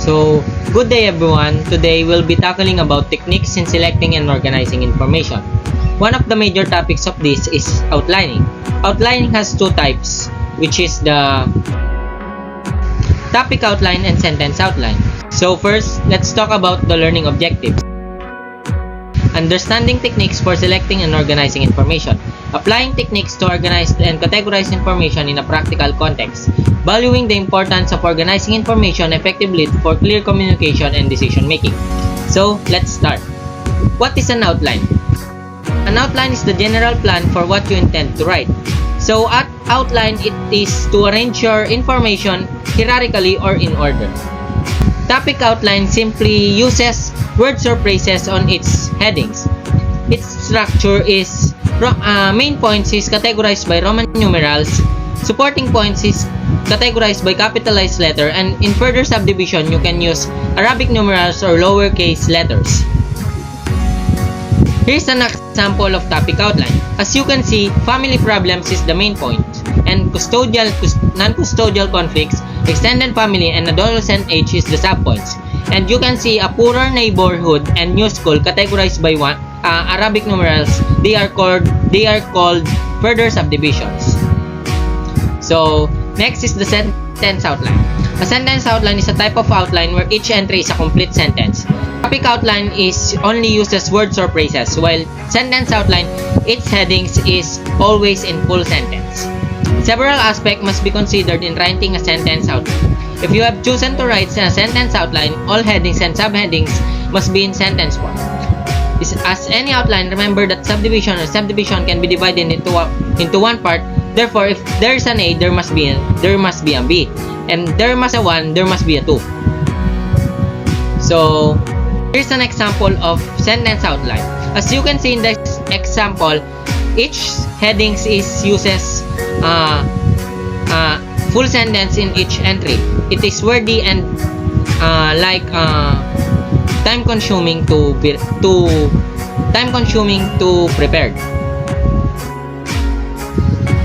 So, good day everyone. Today we'll be tackling about techniques in selecting and organizing information. One of the major topics of this is outlining. Outlining has two types, which is the topic outline and sentence outline. So first, let's talk about the learning objectives. Understanding techniques for selecting and organizing information. Applying techniques to organize and categorize information in a practical context. Valuing the importance of organizing information effectively for clear communication and decision making. So, let's start. What is an outline? An outline is the general plan for what you intend to write. So, at outline, it is to arrange your information hierarchically or in order. Topic outline simply uses words or phrases on its headings. Its structure is main points is categorized by Roman numerals, supporting points is categorized by capitalized letter, and in further subdivision you can use Arabic numerals or lowercase letters. Here's an example of topic outline. As you can see, family problems is the main point, and non-custodial conflicts, extended family, and adolescent age is the subpoints. And you can see a poorer neighborhood and new school categorized by Arabic numerals. They are called further subdivisions. So next is the sentence outline. A sentence outline is a type of outline where each entry is a complete sentence. Topic outline is only uses words or phrases, while sentence outline, its headings is always in full sentence. Several aspects must be considered in writing a sentence outline. If you have chosen to write a sentence outline, all headings and subheadings must be in sentence form. As any outline, remember that subdivision can be divided into one part. Therefore, if there is an A, there must be a B, and there must a 1, there must be a 2. So, here's an example of sentence outline. As you can see in this example, each headings uses full sentence in each entry. It is wordy and time consuming to prepare.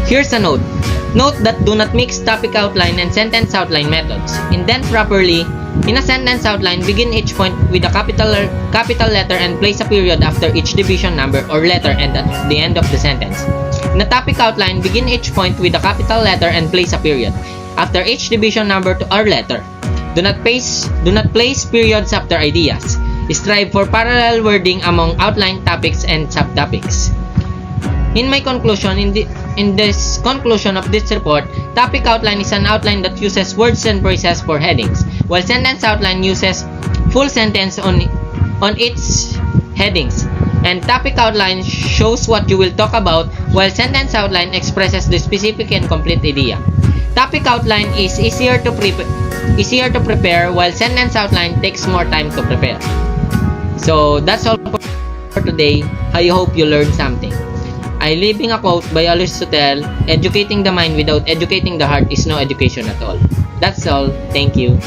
Here's a note. Note that do not mix topic outline and sentence outline methods. Indent properly. In a sentence outline, begin each point with a capital letter and place a period after each division number or letter and at the end of the sentence. In a topic outline, begin each point with a capital letter and place a period after each division number or letter. Do not place periods after ideas. Strive for parallel wording among outline topics and subtopics. In my conclusion, in this conclusion of this report, topic outline is an outline that uses words and phrases for headings, while sentence outline uses full sentence on its headings. And topic outline shows what you will talk about, while sentence outline expresses the specific and complete idea. Topic outline is easier to prepare, while sentence outline takes more time to prepare. So that's all for today. I hope you learned something. I living a quote by Aristotle: educating the mind without educating the heart is no education at all. That's all. Thank you.